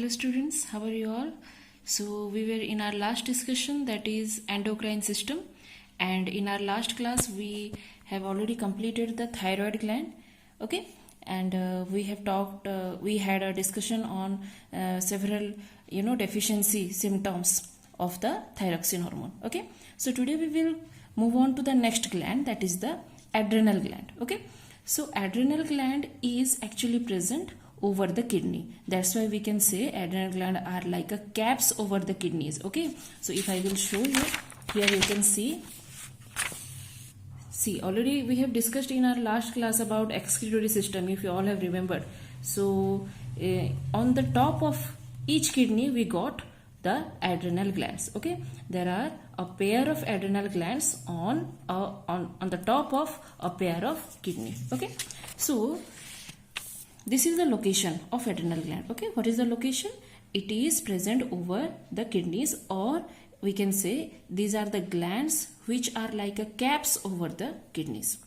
Hello students, how are you all? So we were in our last discussion, that is endocrine system, and in our last class we have already completed the thyroid gland. Okay, and we have talked, we had a discussion on several deficiency symptoms of the thyroxine hormone. Okay, so today we will move on to the next gland, that is the adrenal gland. Okay, so adrenal gland is actually present over the kidney. That's why we can say adrenal gland are like a caps over the kidneys. Okay, so if I will show you, here you can see already we have discussed in our last class about excretory system, if you all have remembered. So on the top of each kidney we got the adrenal glands. Okay, there are a pair of adrenal glands on the top of a pair of kidney. Okay, so this is the location of adrenal gland. Okay, what is the location? It is present over the kidneys, or we can say these are the glands which are like a caps over the kidneys.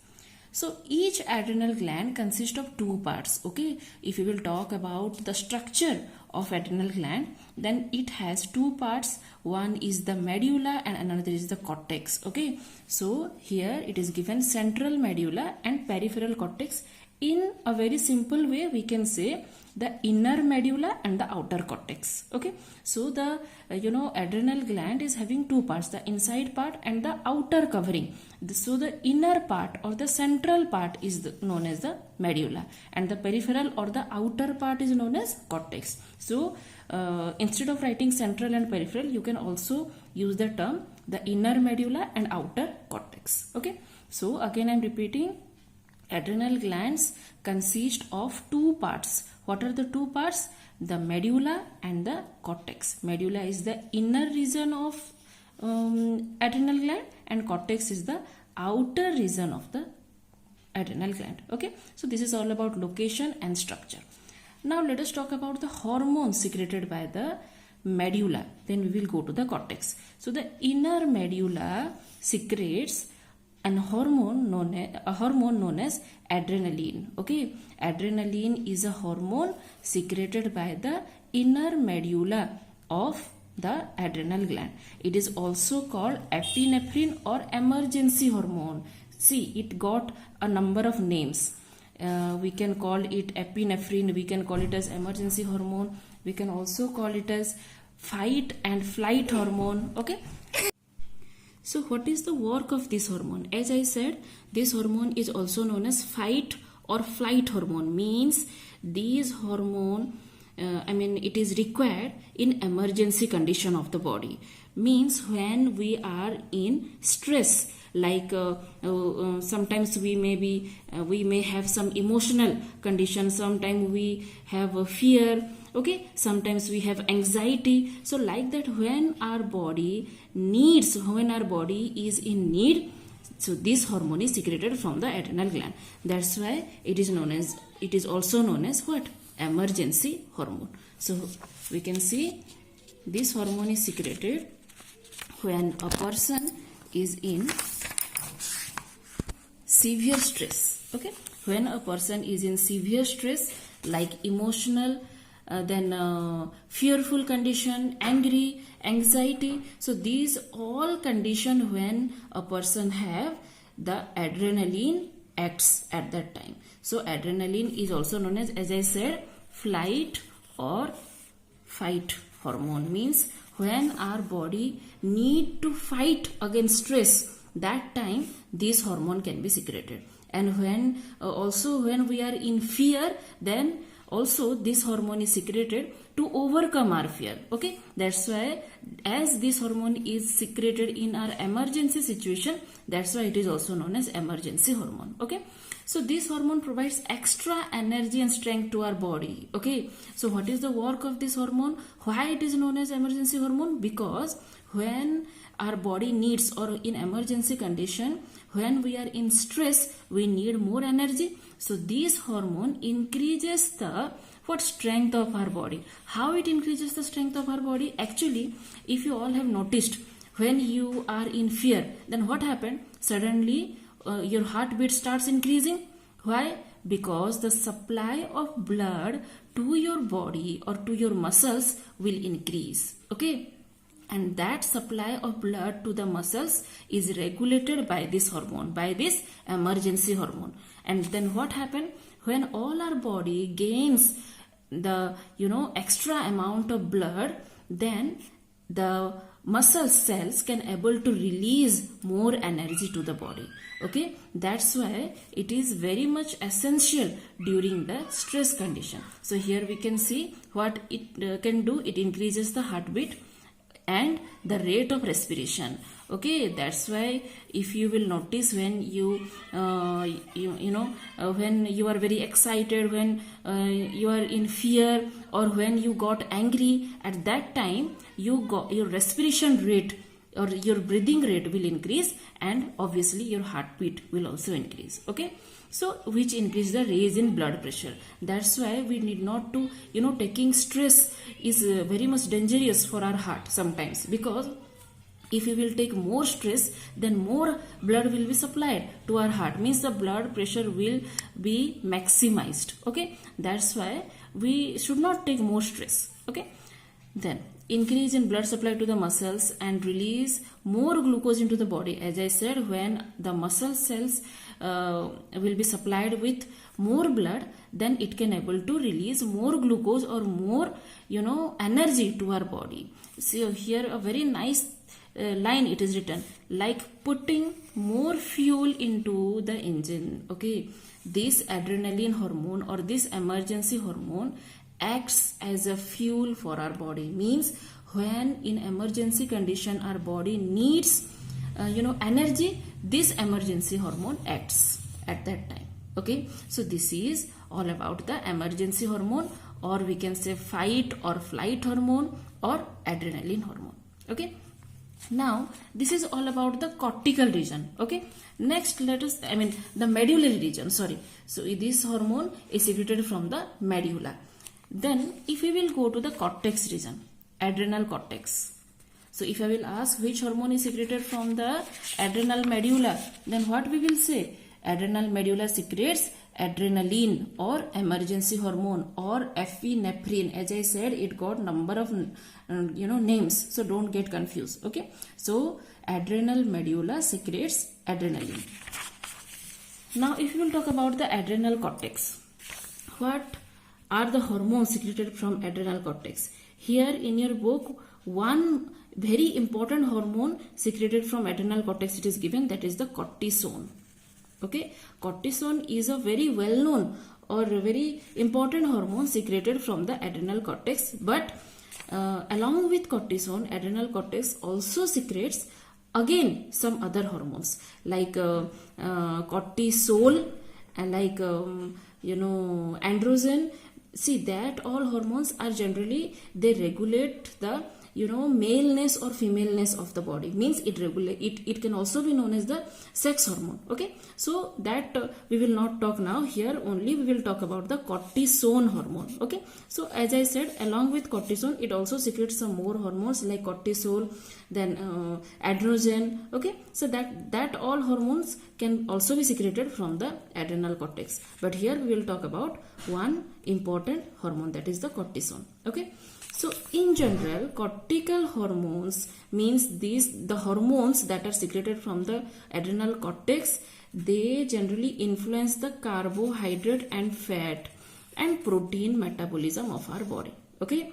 So each adrenal gland consists of two parts. Okay, if we will talk about the structure of adrenal gland, then it has two parts. One is the medulla and another is the cortex. Okay, so here it is given central medulla and peripheral cortex. In a very simple way, we can say the inner medulla and the outer cortex. Okay, so the adrenal gland is having two parts, the inside part and the outer covering. So the inner part or the central part is known as the medulla, and the peripheral or the outer part is known as cortex. So instead of writing central and peripheral, you can also use the term the inner medulla and outer cortex. Okay, so again I am repeating, adrenal glands consist of two parts. What are the two parts? The medulla and the cortex. Medulla is the inner region of adrenal gland, and cortex is the outer region of the adrenal gland. Okay, so this is all about location and structure. Now let us talk about the hormones secreted by the medulla. Then we will go to the cortex. So the inner medulla secretes a hormone known as adrenaline. Okay, adrenaline is a hormone secreted by the inner medulla of the adrenal gland. It is also called epinephrine or emergency hormone. See, it got a number of names. We can call it epinephrine, we can call it as emergency hormone, we can also call it as fight and flight hormone. Okay, so what is the work of this hormone? As I said, this hormone is also known as fight or flight hormone. Means these hormone, it is required in emergency condition of the body. Means when we are in stress, like sometimes we may have some emotional condition, sometimes we have a fear. Okay, sometimes we have anxiety. So like that, when our body is in need, so this hormone is secreted from the adrenal gland. That's why it is also known as what? Emergency hormone. So we can see this hormone is secreted when a person is in severe stress. Okay, when a person is in severe stress, like emotional, then fearful condition, angry, anxiety. So these all condition when a person have the adrenaline acts at that time. So adrenaline is also known as I said, flight or fight hormone. Means when our body need to fight against stress, that time this hormone can be secreted. And when also when we are in fear, then also this hormone is secreted to overcome our fear. Okay, that's why as this hormone is secreted in our emergency situation, that's why it is also known as emergency hormone. Okay, so this hormone provides extra energy and strength to our body. Okay, so what is the work of this hormone? Why it is known as emergency hormone? Because when our body needs, or in emergency condition, when we are in stress, we need more energy. So this hormone increases the strength of our body. How it increases the strength of our body? Actually, if you all have noticed, when you are in fear, then what happened? Suddenly your heartbeat starts increasing. Why? Because the supply of blood to your body or to your muscles will increase. Okay, and that supply of blood to the muscles is regulated by this hormone, by this emergency hormone. And then what happens when all our body gains the extra amount of blood, then the muscle cells can able to release more energy to the body. Okay, that's why it is very much essential during the stress condition. So here we can see what it can do. It increases the heartbeat and the rate of respiration. Okay, that's why if you will notice when when you are very excited, when you are in fear, or when you got angry, at that time your respiration rate or your breathing rate will increase, and obviously your heartbeat will also increase. Okay, so which increase the raise in blood pressure. That's why we need not to taking stress is very much dangerous for our heart sometimes, because if we will take more stress, then more blood will be supplied to our heart, means the blood pressure will be maximized. Okay, that's why we should not take more stress. Okay, then increase in blood supply to the muscles and release more glucose into the body. As I said, when the muscle cells will be supplied with more blood, then it can able to release more glucose or more energy to our body. So here a very nice line it is written, like putting more fuel into the engine. Okay, this adrenaline hormone or this emergency hormone acts as a fuel for our body, means when in emergency condition our body needs energy, this emergency hormone acts at that time. Okay, so this is all about the emergency hormone, or we can say fight or flight hormone or adrenaline hormone. Okay, now this is all about the cortical region. Okay, next let us the medullary region, sorry. So this hormone is secreted from the medulla. Then if we will go to the cortex region, adrenal cortex. So if I will ask which hormone is secreted from the adrenal medulla, then what we will say? Adrenal medulla secretes adrenaline or emergency hormone or epinephrine. As I said, it got number of names, so don't get confused. Okay, so adrenal medulla secretes adrenaline. Now if we will talk about the adrenal cortex, what are the hormones secreted from adrenal cortex? Here in your book, one very important hormone secreted from adrenal cortex it is given, that is the cortisone. Okay, cortisone is a very well known or very important hormone secreted from the adrenal cortex, but along with cortisone, adrenal cortex also secretes again some other hormones like cortisol and like androgen. See that all hormones are generally, they regulate the maleness or femaleness of the body, means it can also be known as the sex hormone. Okay, so that we will not talk now. Here only we will talk about the cortisone hormone. Okay, so as I said, along with cortisone it also secretes some more hormones like cortisol, then androgen. Okay, so that all hormones can also be secreted from the adrenal cortex, but here we will talk about one important hormone, that is the cortisone. Okay, so in general, cortical hormones means the hormones that are secreted from the adrenal cortex, they generally influence the carbohydrate and fat and protein metabolism of our body. Okay,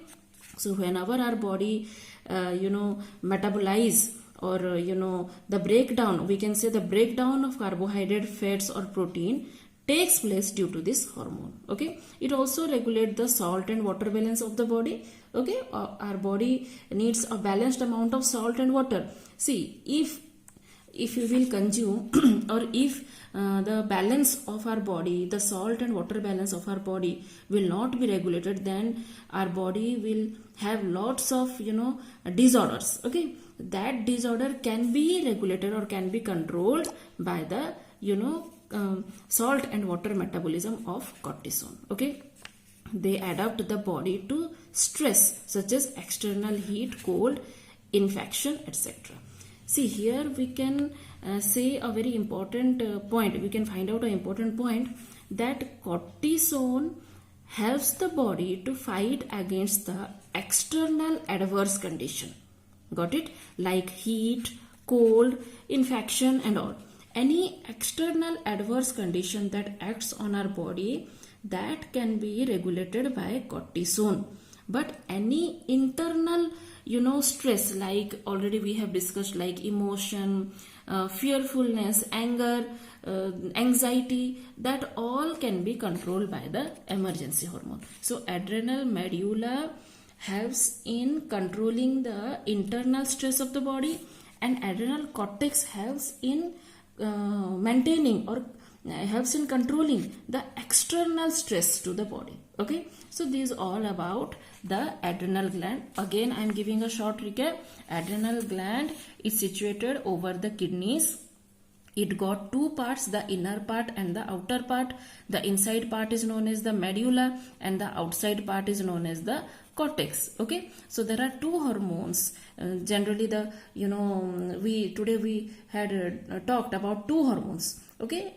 so whenever our body metabolize or the breakdown, we can say the breakdown of carbohydrate, fats or protein takes place due to this hormone. Okay, it also regulates the salt and water balance of the body. Okay, our body needs a balanced amount of salt and water. See, if you will consume or if the balance of our body, the salt and water balance of our body will not be regulated, then our body will have lots of disorders. Okay, that disorder can be regulated or can be controlled by the salt and water metabolism of cortisone. Okay, they adapt the body to stress such as external heat, cold, infection, etc. See, here we can say a very important point. We can find out an important point that cortisone helps the body to fight against the external adverse condition. Got it? Like heat, cold, infection and all. Any external adverse condition that acts on our body, that can be regulated by cortisone. But any internal stress, like already we have discussed, like emotion, fearfulness, anger, anxiety, that all can be controlled by the emergency hormone. So adrenal medulla helps in controlling the internal stress of the body, and adrenal cortex helps in maintaining or helps in controlling the external stress to the body. Okay, so this is all about the adrenal gland. Again, I am giving a short recap. Adrenal gland is situated over the kidneys. It got two parts, the inner part and the outer part. The inside part is known as the medulla and the outside part is known as the cortex. Okay, so there are two hormones. Generally, the today we had talked about two hormones. Okay,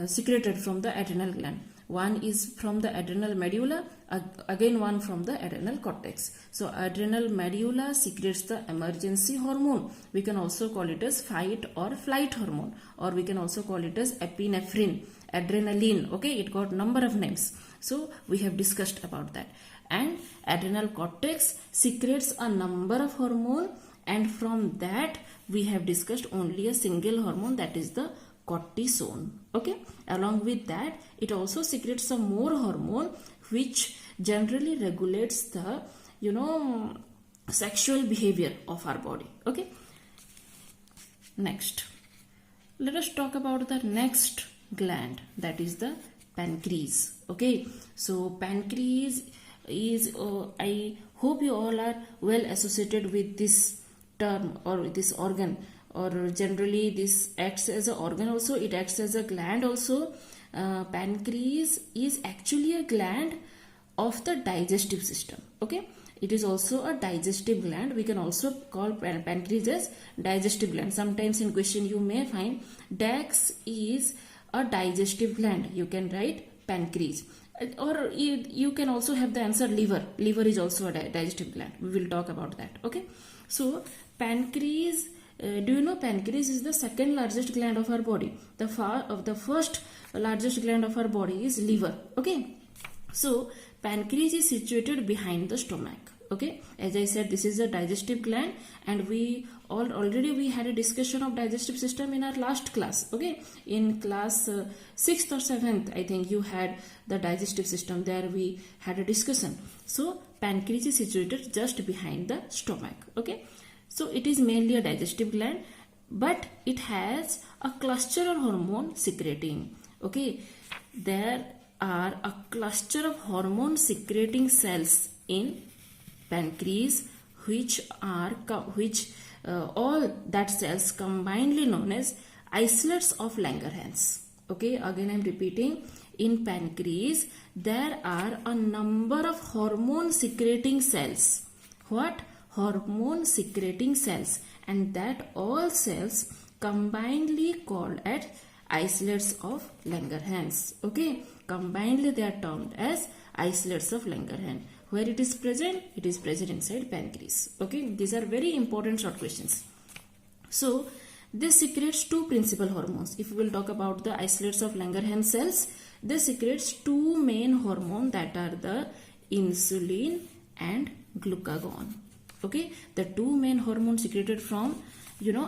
secreted from the adrenal gland. One is from the adrenal medulla, again one from the adrenal cortex. So adrenal medulla secretes the emergency hormone. We can also call it as fight or flight hormone, or we can also call it as epinephrine, adrenaline. Okay, it got number of names. So we have discussed about that. And adrenal cortex secretes a number of hormone, and from that we have discussed only a single hormone, that is the cortisone. Okay, along with that it also secretes some more hormone which generally regulates the sexual behavior of our body. Okay, next let us talk about the next gland, that is the pancreas. Okay, so pancreas is I hope you all are well associated with this term or this organ, or generally this acts as an organ also, it acts as a gland also. Pancreas is actually a gland of the digestive system. Okay, it is also a digestive gland. We can also call pancreas as digestive gland. Sometimes in question you may find DAX is a digestive gland. You can write pancreas, or you can also have the answer liver. Liver is also a digestive gland. We will talk about that. Okay, so pancreas, do you know pancreas is the second largest gland of our body? The first largest gland of our body is liver. Okay, so pancreas is situated behind the stomach. Okay, as I said, this is a digestive gland, and we already had a discussion of digestive system in our last class. Okay, in class 6th or 7th, I think you had the digestive system. There we had a discussion. So pancreas is situated just behind the stomach. Okay, so it is mainly a digestive gland, but it has a cluster of hormone secreting. Okay, there are a cluster of hormone secreting cells in pancreas, which all that cells combinedly known as islets of Langerhans. Okay, again I am repeating, in pancreas there are a number of hormone secreting cells. What? Hormone secreting cells, and that all cells combinedly called as islets of Langerhans. Okay, combinedly they are termed as islets of Langerhans. Where it is present? It is present inside pancreas. Okay, these are very important short questions. So this secretes two principal hormones. If we will talk about the islets of Langerhans cells, this secretes two main hormones, that are the insulin and glucagon. Okay, the two main hormones secreted from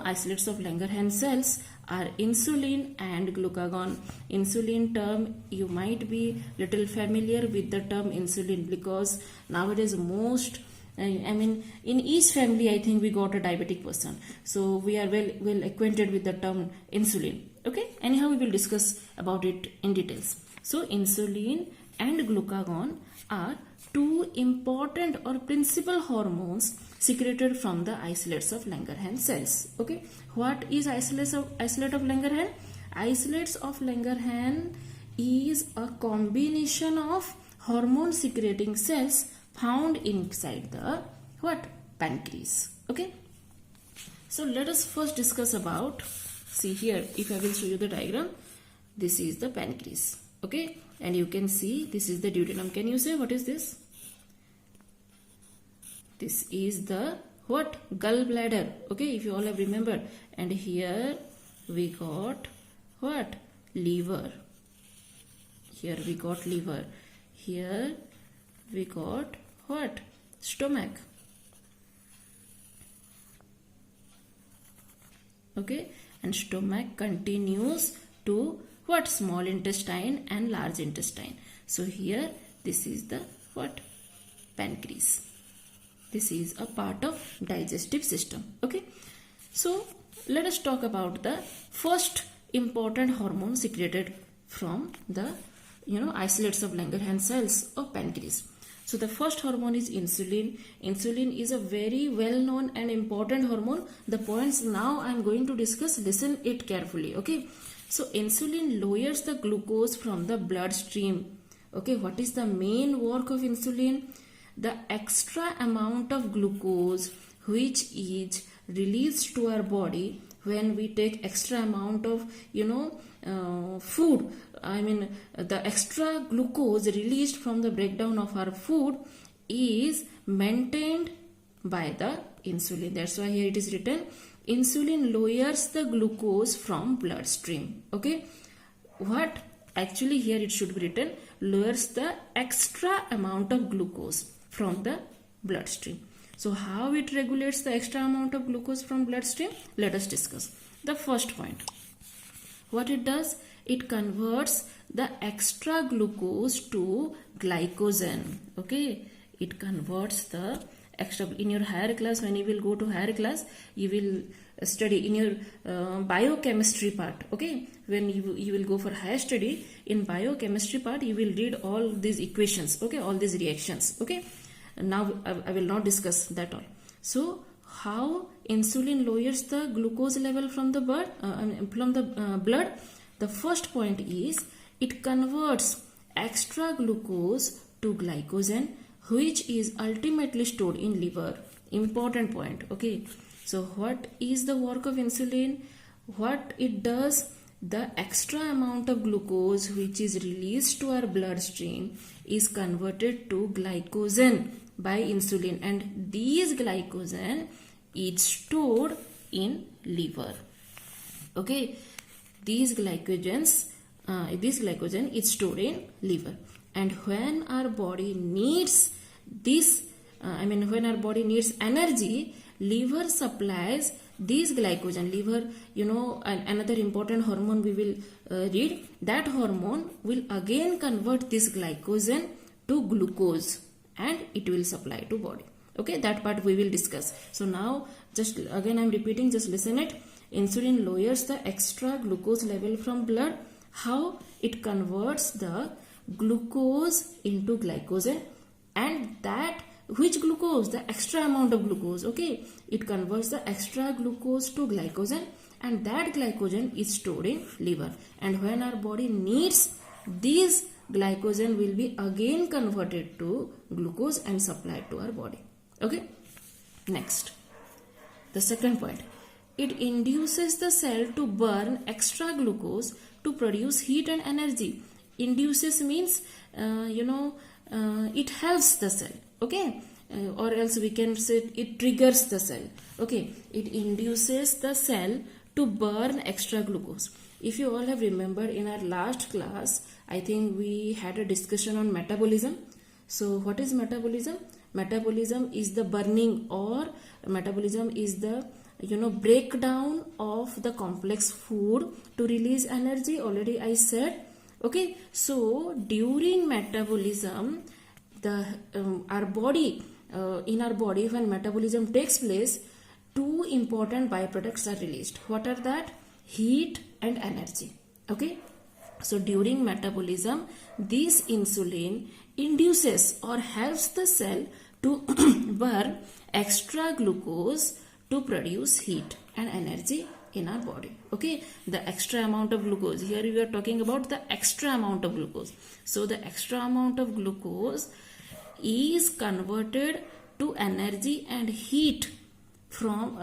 islets of Langerhans cells are insulin and glucagon. Insulin term, you might be little familiar with the term insulin, because nowadays in each family I think we got a diabetic person, so we are well acquainted with the term insulin. Okay, anyhow we will discuss about it in details. So insulin and glucagon are two important or principal hormones secreted from the islets of Langerhans cells. Okay, what is islet of Langerhans? Islets of Langerhans is a combination of hormone secreting cells found inside the pancreas. Okay, So let us first discuss about, see here, if I will show you the diagram, this is the pancreas, okay, and you can see this is the duodenum. Can you say what is this? This is the what? Gallbladder, okay, if you all have remembered. And here we got what? Liver. Here we got liver. Here we got what? Stomach. Okay, and stomach continues to what? Small intestine and large intestine. So here this is the what? Pancreas. This is a part of digestive system. Okay, so let us talk about the first important hormone secreted from the isolates of Langerhans cells of pancreas. So the first hormone is insulin. Insulin is a very well known and important hormone. The points now I am going to discuss, listen it carefully. Okay, so insulin lowers the glucose from the bloodstream. Okay, what is the main work of insulin? The extra amount of glucose which is released to our body when we take extra amount of food, I mean the extra glucose released from the breakdown of our food is maintained by the insulin. That's why here it is written insulin lowers the glucose from bloodstream. Okay, what actually here it should be written lowers the extra amount of glucose from the bloodstream. So how it regulates the extra amount of glucose from bloodstream? Let us discuss. The first point, what it does, it converts the extra glucose to glycogen. Okay, it converts the extra. In your higher class, when you will go to higher class, you will study in your biochemistry part. Okay, when you will go for higher study in biochemistry part, you will read all these equations. Okay, all these reactions. Okay, now I will not discuss that all. So how insulin lowers the glucose level from the blood? Blood. The first point is it converts extra glucose to glycogen, which is ultimately stored in liver. Important point. Okay, so what is the work of insulin? What it does, the extra amount of glucose which is released to our bloodstream is converted to glycogen by insulin, and these glycogen is stored in liver. Okay, these glycogen is stored in liver, and when our body needs this, when our body needs energy, liver supplies these glycogen. Liver, another important hormone we will read. That hormone will again convert this glycogen to glucose, and it will supply to body. Okay, that part we will discuss. So now just again I am repeating, just listen it. Insulin lowers the extra glucose level from blood. How? It converts the glucose into glycogen, and that which glucose? The extra amount of glucose. Okay, it converts the extra glucose to glycogen, and that glycogen is stored in liver, and when our body needs these, glycogen will be again converted to glucose and supplied to our body. Okay, next, the second point, it induces the cell to burn extra glucose to produce heat and energy. Induces means it helps the cell. Okay, or else we can say it triggers the cell. Okay, it induces the cell to burn extra glucose. If you all have remembered in our last class, I think we had a discussion on metabolism. So what is metabolism? Metabolism is the burning, or metabolism is the breakdown of the complex food to release energy. Already I said. Okay, so during metabolism, our body in our body, when metabolism takes place, two important byproducts are released. What are that? Heat and energy. Okay, so during metabolism, this insulin induces or helps the cell to burn extra glucose to produce heat and energy in our body. Okay, the extra amount of glucose, here we are talking about the extra amount of glucose. So the extra amount of glucose is converted to energy and heat from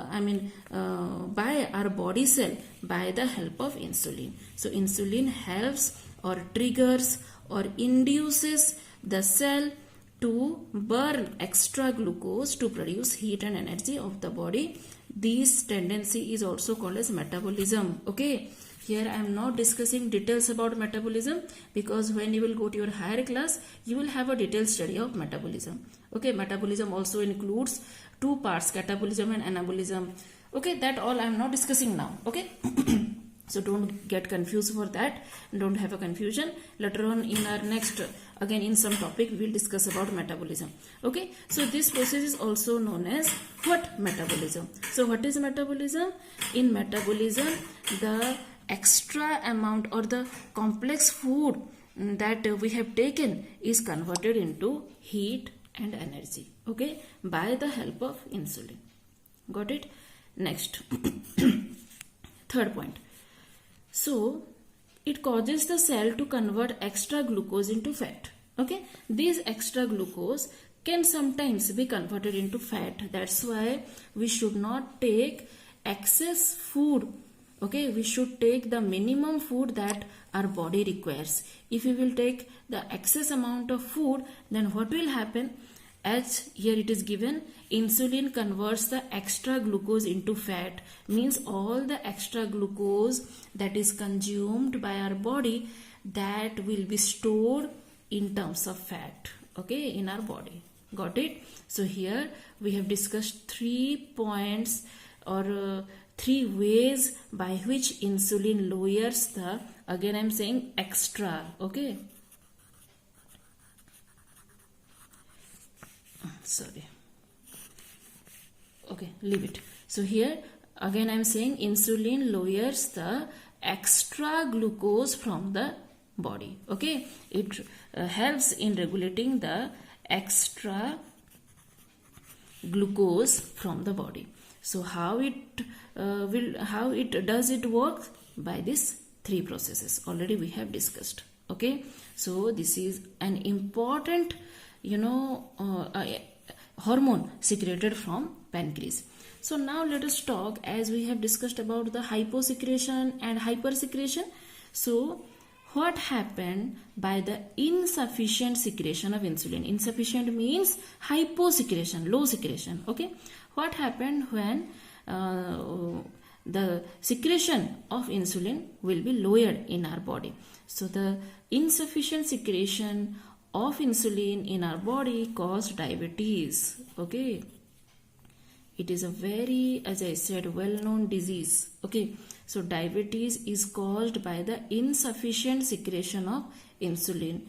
by our body cell by the help of insulin. So insulin helps or triggers or induces the cell to burn extra glucose to produce heat and energy of the body. This tendency is also called as metabolism. Okay, here I am not discussing details about metabolism, because when you will go to your higher class, you will have a detailed study of metabolism. Okay, metabolism also includes two parts, catabolism and anabolism. Okay, that all I am not discussing now. Okay. So don't get confused for that, don't have a confusion. Later on in our next, again in some topic, we will discuss about metabolism. Okay, so this process is also known as what? Metabolism. So what is metabolism? In metabolism, the extra amount or the complex food that we have taken is converted into heat and energy, okay, by the help of insulin. Got it? Next, third point. So it causes the cell to convert extra glucose into fat. Okay, this extra glucose can sometimes be converted into fat. That's why we should not take excess food. Okay, we should take the minimum food that our body requires. If we will take the excess amount of food, then what will happen? As here it is given, insulin converts the extra glucose into fat, means all the extra glucose that is consumed by our body, that will be stored in terms of fat, okay, in our body. Got it? So here we have discussed 3 points or 3 ways by which insulin lowers the, again I am saying extra, okay, sorry, okay, leave it. So here again I am saying insulin lowers the extra glucose from the body. Okay, it helps in regulating the extra glucose from the body. So how it does it work? By these 3 processes already we have discussed. Okay, so this is an important hormone secreted from pancreas. So now let us talk, as we have discussed about the hyposecretion and hypersecretion. So what happened by the insufficient secretion of insulin? Insufficient means hyposecretion, low secretion. Okay, what happened when the secretion of insulin will be lowered in our body? So the insufficient secretion of insulin in our body caused diabetes. Okay, it is a very, as I said, well-known disease. Okay, so diabetes is caused by the insufficient secretion of insulin.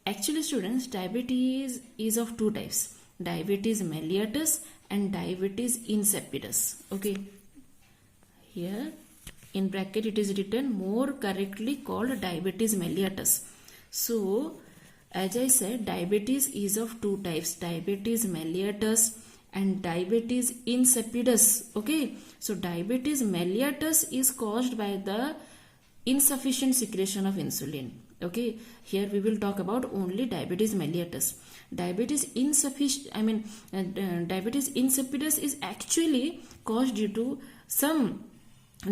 Actually students, diabetes is of 2 types, diabetes mellitus and diabetes insipidus. Okay, here in bracket it is written more correctly called diabetes mellitus. So as I said, diabetes is of 2 types, diabetes mellitus and diabetes insipidus. Okay, so diabetes mellitus is caused by the insufficient secretion of insulin. Okay, here we will talk about only diabetes mellitus. Diabetes diabetes insipidus is actually caused due to some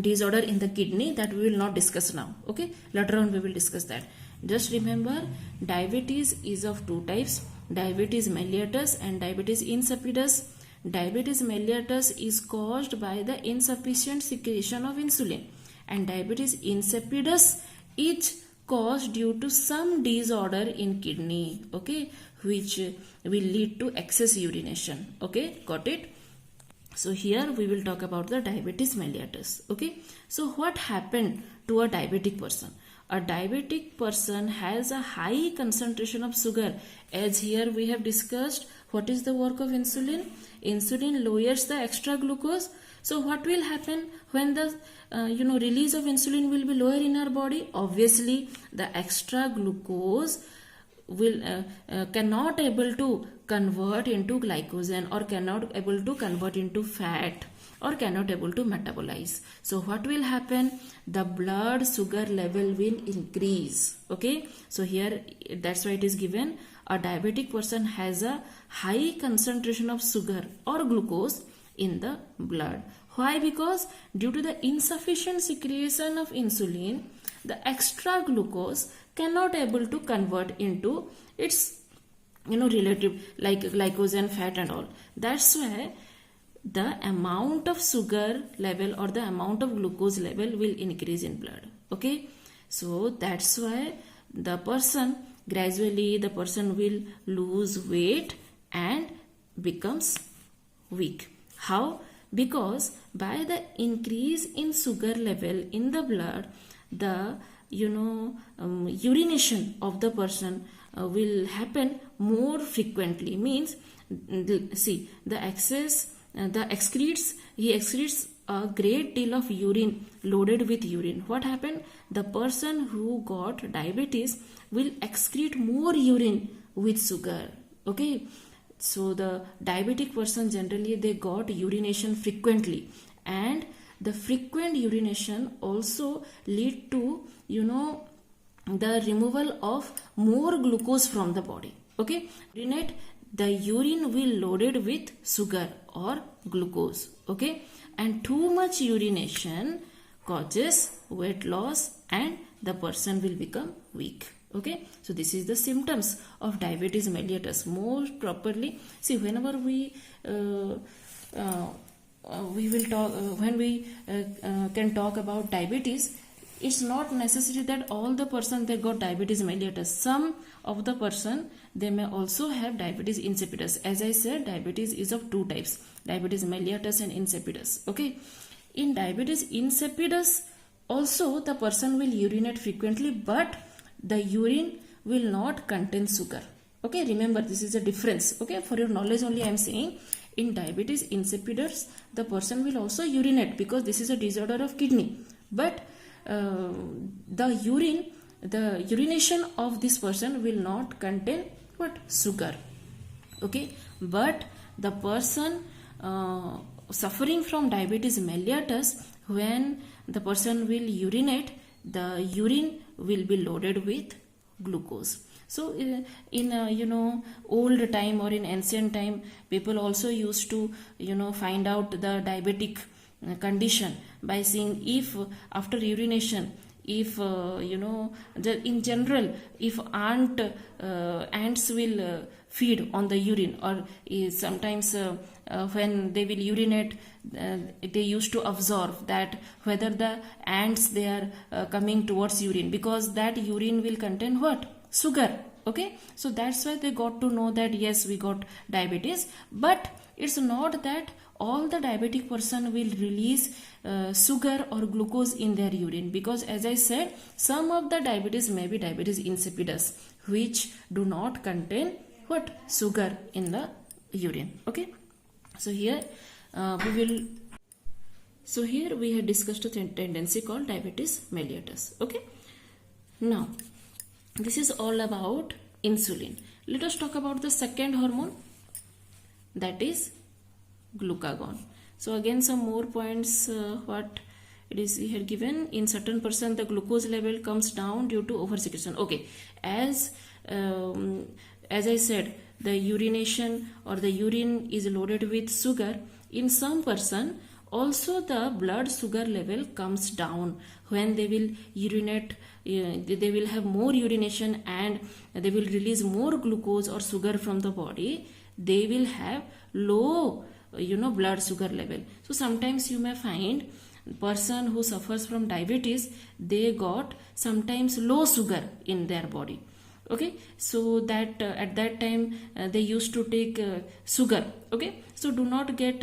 disorder in the kidney that we will not discuss now. Okay, later on we will discuss that. Just remember, diabetes is of 2 types, diabetes mellitus and diabetes insipidus. Diabetes mellitus is caused by the insufficient secretion of insulin, and diabetes insipidus is caused due to some disorder in kidney, okay, which will lead to excess urination. Okay, got it? So here we will talk about the diabetes mellitus. Okay, so what happened to a diabetic person? A diabetic person has a high concentration of sugar. As here we have discussed, what is the work of insulin? Insulin lowers the extra glucose. So what will happen when the release of insulin will be lower in our body? Obviously the extra glucose will cannot able to convert into glycogen, or cannot able to convert into fat, or cannot able to metabolize. So what will happen? The blood sugar level will increase. Okay, so here that's why it is given, a diabetic person has a high concentration of sugar or glucose in the blood. Why? Because due to the insufficient secretion of insulin, the extra glucose cannot able to convert into its relative like glycogen, fat and all. That's why the amount of sugar level or the amount of glucose level will increase in blood. Okay, so that's why the person gradually will lose weight and becomes weak. How? Because by the increase in sugar level in the blood, the urination of the person will happen more frequently. Means, see, the excess he excretes a great deal of urine loaded with urine. What happened? The person who got diabetes will excrete more urine with sugar. Okay, so the diabetic person generally they got urination frequently, and the frequent urination also lead to the removal of more glucose from the body. Okay, urinate, the urine will loaded with sugar or glucose. Okay, and too much urination causes weight loss and the person will become weak. Okay, so this is the symptoms of diabetes mellitus. More properly, see, whenever we will talk when we can talk about diabetes, it's not necessary that all the person they got diabetes mellitus. Some of the person they may also have diabetes insipidus. As I said, diabetes is of two types: diabetes mellitus and insipidus. Okay, in diabetes insipidus also the person will urinate frequently, but the urine will not contain sugar. Okay, remember this is a difference. Okay, for your knowledge only I am saying, in diabetes insipidus the person will also urinate because this is a disorder of kidney, but the urination of this person will not contain what? Sugar. Okay, but the person suffering from diabetes mellitus, when the person will urinate, the urine will be loaded with glucose. So in old time or in ancient time, people also used to find out the diabetic condition by seeing if after urination, if in general, if ants will feed on the urine, or sometimes when they will urinate, they used to observe that whether the ants they are coming towards urine, because that urine will contain what? Sugar. Okay, so that's why they got to know that yes, we got diabetes. But it's not that all the diabetic person will release sugar or glucose in their urine, because as I said, some of the diabetes may be diabetes insipidus, which do not contain what? Sugar in the urine. Okay, so here we have discussed a tendency called diabetes mellitus. Okay, now this is all about insulin. Let us talk about the second hormone, that is glucagon. So again some more points what it is here given. In certain person the glucose level comes down due to oversecretion. Okay, as I said, the urination or the urine is loaded with sugar. In some person also the blood sugar level comes down when they will urinate. They will have more urination and they will release more glucose or sugar from the body. They will have low blood sugar level. So sometimes you may find person who suffers from diabetes, they got sometimes low sugar in their body. Okay, so that at that time they used to take sugar. Okay, so do not get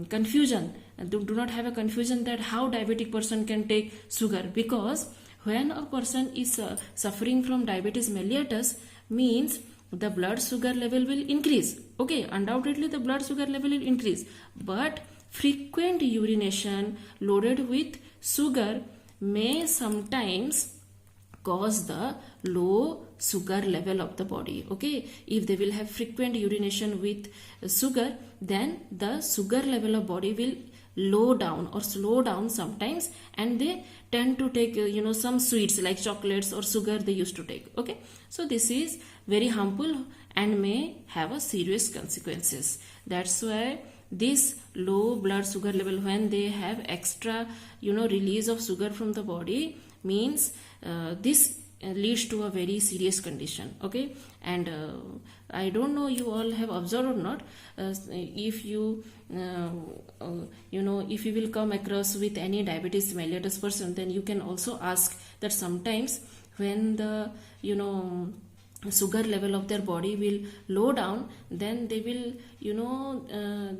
confusion. Do not have a confusion that how diabetic person can take sugar, because when a person is suffering from diabetes mellitus, means the blood sugar level will increase. Okay, undoubtedly the blood sugar level will increase, but frequent urination loaded with sugar may sometimes cause the low sugar level of the body. Okay, if they will have frequent urination with sugar, then the sugar level of body will low down or slow down sometimes, and they tend to take some sweets like chocolates or sugar they used to take. Okay, so this is very harmful and may have a serious consequences. That's why this low blood sugar level, when they have extra release of sugar from the body, means this leads to a very serious condition. Okay, and I don't know you all have observed or not, if you if you will come across with any diabetes mellitus person, then you can also ask that sometimes when the sugar level of their body will low down, then they will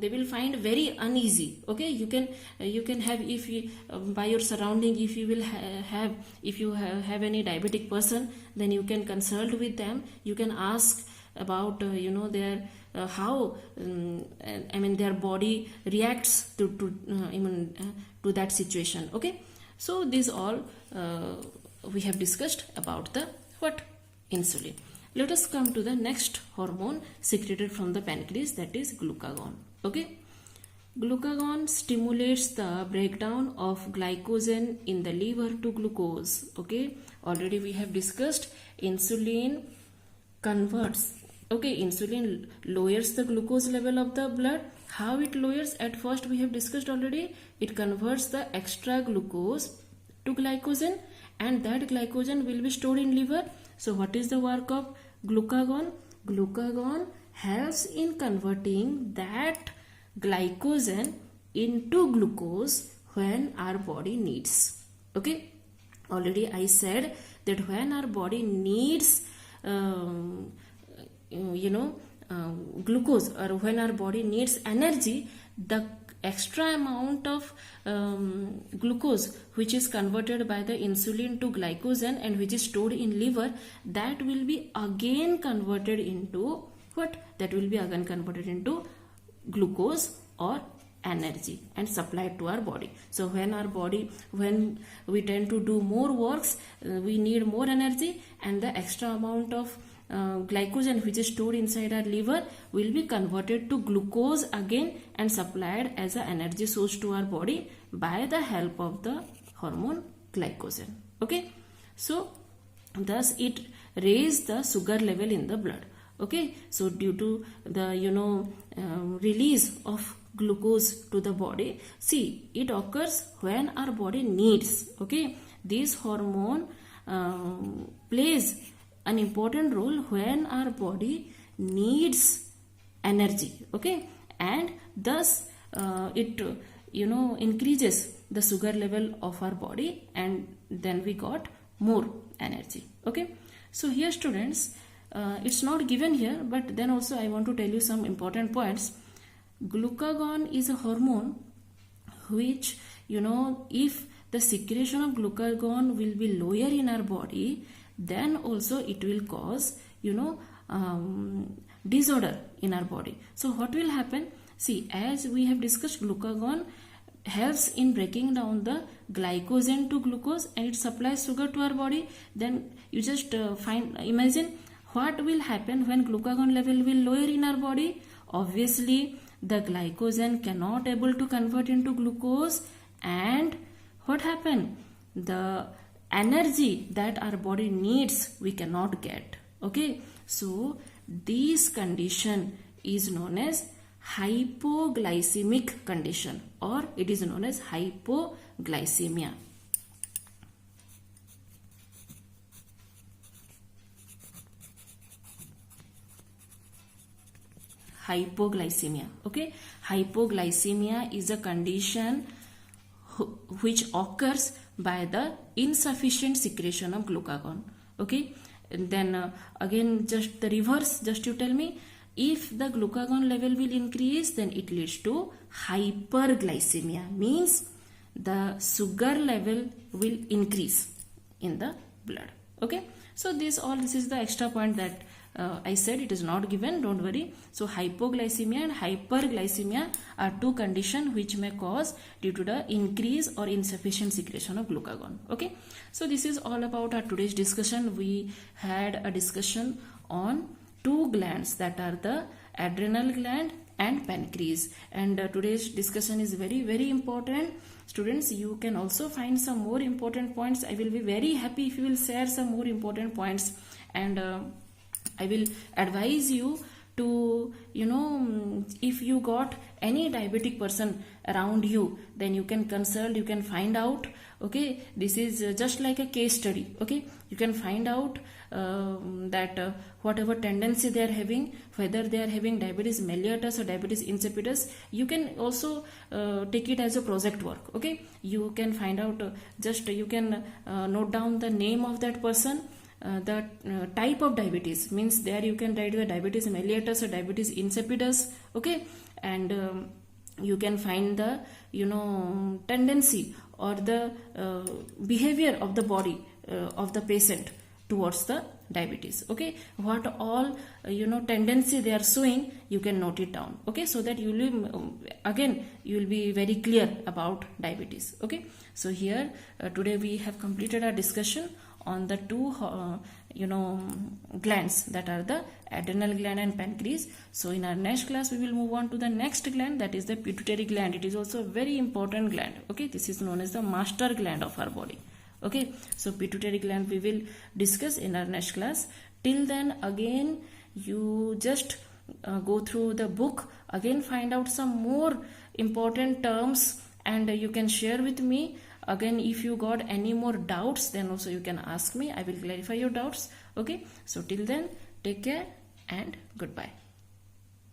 they will find very uneasy. Okay, you can have, if you by your surrounding, if you will have any diabetic person, then you can consult with them. You can ask about their how their body reacts to that situation. Okay, so these all we have discussed about the insulin. Let us come to the next hormone secreted from the pancreas, that is glucagon. Okay, glucagon stimulates the breakdown of glycogen in the liver to glucose. Okay, already we have discussed insulin converts. Okay, insulin lowers the glucose level of the blood. How it lowers? At first we have discussed already. It converts the extra glucose to glycogen, and that glycogen will be stored in liver. So what is the work of glucagon? Glucagon helps in converting that glycogen into glucose when our body needs. Okay, already I said that when our body needs glucose, or when our body needs energy, the extra amount of glucose which is converted by the insulin to glycogen and which is stored in liver, that will be again converted into glucose or energy and supplied to our body. So when we tend to do more works, we need more energy, and the extra amount of glycogen which is stored inside our liver will be converted to glucose again and supplied as an energy source to our body by the help of the hormone glycogen. Okay, so thus it raises the sugar level in the blood. Okay, so due to the release of glucose to the body, see, it occurs when our body needs. Okay, this hormone plays an important role when our body needs energy. Okay, and thus it increases the sugar level of our body, and then we got more energy. Okay, so here students, it's not given here, but then also I want to tell you some important points. Glucagon is a hormone which if the secretion of glucagon will be lower in our body, then also it will cause disorder in our body. So what will happen? See, as we have discussed, glucagon helps in breaking down the glycogen to glucose, and it supplies sugar to our body. Then you just imagine what will happen when glucagon level will lower in our body. Obviously the glycogen cannot able to convert into glucose, and what happen? The energy that our body needs we cannot get. Okay, so this condition is known as hypoglycemic condition, or it is known as hypoglycemia. Hypoglycemia. Okay, hypoglycemia is a condition which occurs by the insufficient secretion of glucagon. Okay, and then again, just the reverse, just you tell me, if the glucagon level will increase, then it leads to hyperglycemia, means the sugar level will increase in the blood. Okay, so this is the extra point that I said, it is not given, don't worry. So hypoglycemia and hyperglycemia are two conditions which may cause due to the increase or insufficient secretion of glucagon. Okay, so this is all about our today's discussion. We had a discussion on two glands, that are the adrenal gland and pancreas. And today's discussion is very, very important. Students, you can also find some more important points. I will be very happy if you will share some more important points, and I will advise you to, if you got any diabetic person around you, then you can consult, you can find out. Okay, this is just like a case study. Okay, you can find out that whatever tendency they are having, whether they are having diabetes mellitus or diabetes insipidus, you can also take it as a project work. Okay, you can find out, you can note down the name of that person, the type of diabetes, means there you can write the diabetes mellitus or diabetes insipidus. Okay, and you can find the tendency or the behavior of the body of the patient towards the diabetes. Okay, what all tendency they are showing, you can note it down. Okay, so that you will again you will be very clear about diabetes. Okay, so here today we have completed our discussion on the two glands, that are the adrenal gland and pancreas. So in our next class we will move on to the next gland, that is the pituitary gland. It is also a very important gland. Okay, this is known as the master gland of our body. Okay, so pituitary gland we will discuss in our next class. Till then, again you just go through the book, again find out some more important terms, and you can share with me. Again, if you got any more doubts, then also you can ask me. I will clarify your doubts. Okay, so till then, take care and goodbye.